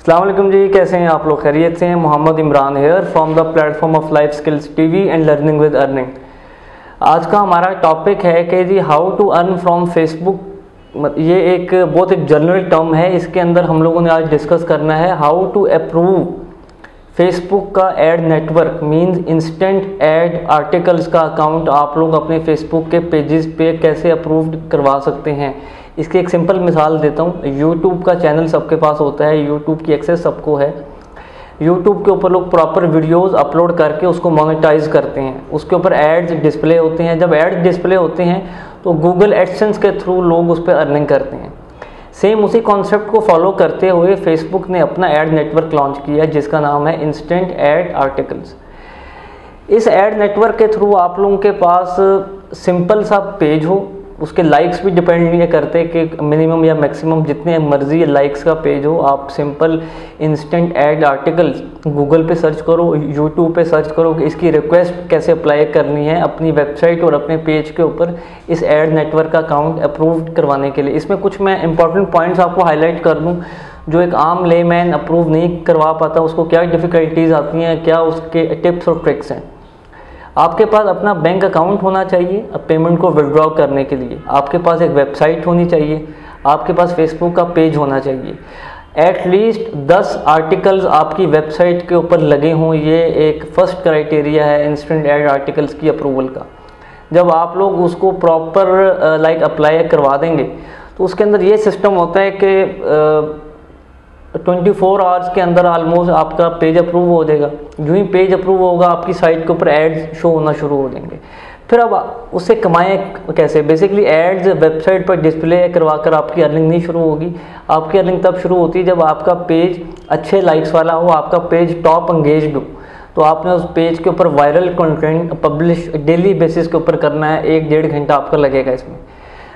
अस्सलाम वालेकुम जी, कैसे हैं आप लोग? खैरियत से हैं? Mohammad Imran here from the platform of life skills TV and learning with earning. आज का हमारा टॉपिक है कि जी how to earn from Facebook. ये एक बहुत एक जनरल टर्म है, इसके अंदर हम लोगों ने आज डिस्कस करना है हाउ टू अप्रूव फेसबुक का ad network. Means instant ad articles का अकाउंट आप लोग अपने फेसबुक के पेजेस पे कैसे अप्रूव करवा सकते हैं। इसकी एक सिंपल मिसाल देता हूँ। यूट्यूब का चैनल सबके पास होता है, यूट्यूब की एक्सेस सबको है। यूट्यूब के ऊपर लोग प्रॉपर वीडियोस अपलोड करके उसको मोनेटाइज करते हैं, उसके ऊपर एड्स डिस्प्ले होते हैं। जब एड्स डिस्प्ले होते हैं तो गूगल एडसेंस के थ्रू लोग उस पर अर्निंग करते हैं। सेम उसी कॉन्सेप्ट को फॉलो करते हुए फेसबुक ने अपना एड नेटवर्क लॉन्च किया जिसका नाम है इंस्टेंट एड आर्टिकल्स। इस एड नेटवर्क के थ्रू आप लोगों के पास सिंपल सा पेज हो, उसके लाइक्स भी डिपेंड नहीं करते कि मिनिमम या मैक्सिमम जितने मर्जी लाइक्स का पेज हो। आप simple instant ad articles Google पे सर्च करो, यूट्यूब पे सर्च करो कि इसकी रिक्वेस्ट कैसे अप्लाई करनी है अपनी वेबसाइट और अपने पेज के ऊपर इस एड नेटवर्क का अकाउंट अप्रूव करवाने के लिए। इसमें कुछ मैं इंपॉर्टेंट पॉइंट्स आपको हाईलाइट कर दूँ जो एक आम लेमैन अप्रूव नहीं करवा पाता, उसको क्या डिफ़िकल्टीज आती हैं, क्या उसके टिप्स और ट्रिक्स हैं। आपके पास अपना बैंक अकाउंट होना चाहिए पेमेंट को विड्रॉ करने के लिए, आपके पास एक वेबसाइट होनी चाहिए, आपके पास फेसबुक का पेज होना चाहिए, एटलीस्ट 10 आर्टिकल्स आपकी वेबसाइट के ऊपर लगे हों। ये एक फर्स्ट क्राइटेरिया है इंस्टेंट एड आर्टिकल्स की अप्रूवल का। जब आप लोग उसको प्रॉपर अप्लाई करवा देंगे तो उसके अंदर ये सिस्टम होता है कि 24 आवर्स के अंदर ऑलमोस्ट आपका पेज अप्रूव हो जाएगा। जो ही पेज अप्रूव होगा आपकी साइट के ऊपर एड्स शो होना शुरू हो जाएंगे। फिर अब उससे कमाएं कैसे? बेसिकली एड्स वेबसाइट पर डिस्प्ले करवाकर आपकी अर्निंग नहीं शुरू होगी। आपकी अर्निंग तब शुरू होती है जब आपका पेज अच्छे लाइक्स वाला हो, आपका पेज टॉप एंगेज्ड हो। तो आपने उस पेज के ऊपर viral content publish daily basis के ऊपर करना है। 1-1.5 घंटा आपका लगेगा इसमें।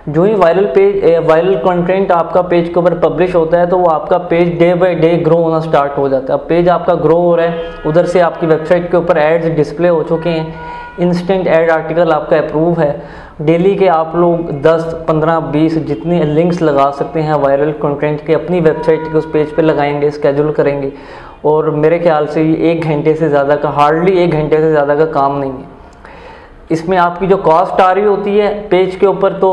जो ही वायरल कंटेंट आपका पेज के ऊपर पब्लिश होता है तो वो आपका page day by day grow होना स्टार्ट हो जाता है। अब पेज आपका ग्रो हो रहा है, उधर से आपकी वेबसाइट के ऊपर एड्स डिस्प्ले हो चुके हैं, इंस्टेंट एड आर्टिकल आपका अप्रूव है। डेली के आप लोग 10, 15, 20 जितने लिंक्स लगा सकते हैं वायरल कंटेंट के अपनी वेबसाइट के उस पेज पे लगाएंगे, स्केड्यूल करेंगे। और मेरे ख्याल से ये 1 घंटे से ज़्यादा का, हार्डली 1 घंटे से ज़्यादा का काम नहीं है। इसमें आपकी जो कॉस्ट आ रही होती है पेज के ऊपर तो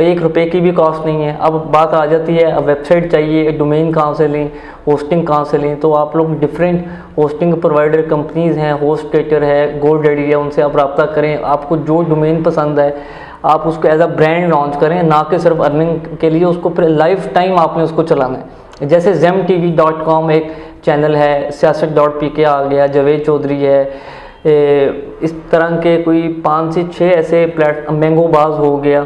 1 रुपये की भी कॉस्ट नहीं है। अब बात आ जाती है अब वेबसाइट चाहिए, डोमेन कहाँ से लें, होस्टिंग कहाँ से लें। तो आप लोग डिफरेंट होस्टिंग प्रोवाइडर कंपनीज़ हैं, होस्टकेटर है, गोडैडी है, उनसे आप रब्ता करें। आपको जो डोमेन पसंद है आप उसको एज अ ब्रांड लॉन्च करें, ना कि सिर्फ अर्निंग के लिए। उसको फिर लाइफ टाइम आपने उसको चलाना है। जैसे zemtv.com एक चैनल है, siyaset.pk आ गया, जावेद चौधरी है, इस तरह के कोई 5 से 6 ऐसे मैंगोबाज हो गया।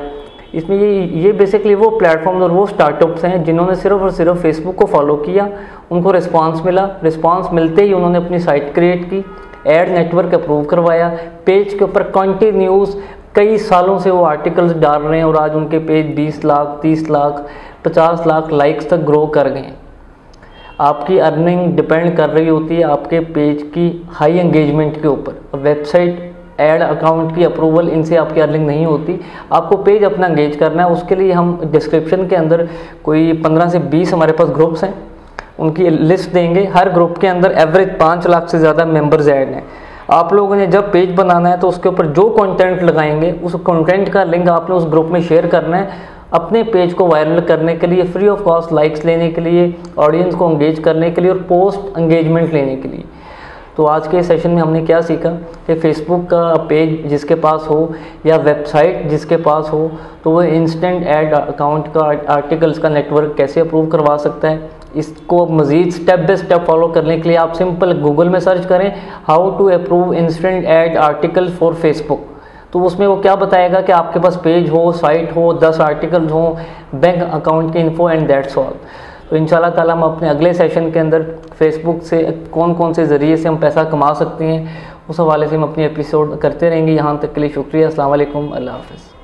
इसमें ये बेसिकली वो प्लेटफॉर्म और वो स्टार्टअप्स हैं जिन्होंने सिर्फ और सिर्फ फेसबुक को फॉलो किया, उनको रिस्पांस मिला, रिस्पांस मिलते ही उन्होंने अपनी साइट क्रिएट की, एड नेटवर्क अप्रूव करवाया, पेज के ऊपर कंटिन्यूस कई सालों से वो आर्टिकल्स डाल रहे हैं और आज उनके पेज 20 लाख, 30 लाख, 50 लाख लाइक्स तक ग्रो कर गए हैं। आपकी अर्निंग डिपेंड कर रही होती है आपके पेज की हाई एंगेजमेंट के ऊपर। वेबसाइट एड अकाउंट की अप्रूवल इनसे आपकी अर्निंग नहीं होती। आपको पेज अपना एंगेज करना है। उसके लिए हम डिस्क्रिप्शन के अंदर कोई 15 से 20 हमारे पास ग्रुप्स हैं, उनकी लिस्ट देंगे। हर ग्रुप के अंदर एवरेज 5 लाख से ज़्यादा मेंबर्स ऐड हैं। आप लोगों ने जब पेज बनाना है तो उसके ऊपर जो कंटेंट लगाएंगे उस कंटेंट का लिंक आपने उस ग्रुप में शेयर करना है अपने पेज को वायरल करने के लिए, फ्री ऑफ कॉस्ट लाइक्स लेने के लिए, ऑडियंस को एंगेज करने के लिए और पोस्ट एंगेजमेंट लेने के लिए। तो आज के सेशन में हमने क्या सीखा कि फेसबुक का पेज जिसके पास हो या वेबसाइट जिसके पास हो तो वो इंस्टेंट एड अकाउंट का आर्टिकल्स का नेटवर्क कैसे अप्रूव करवा सकता है। इसको मज़ीद स्टेप बाय स्टेप फॉलो करने के लिए आप सिंपल गूगल में सर्च करें how to approve instant ad article for Facebook. तो उसमें वो क्या बताएगा कि आपके पास पेज हो, साइट हो, 10 आर्टिकल्स हो, बैंक अकाउंट की इन्फो एंड दैट्स ऑल। तो इंशाल्लाह ताला हम अपने अगले सेशन के अंदर फेसबुक से कौन कौन से ज़रिए से हम पैसा कमा सकते हैं उस हवाले से हम अपनी एपिसोड करते रहेंगे। यहाँ तक के लिए शुक्रिया। अस्सलाम वालेकुम, अल्लाह हाफ़िज़।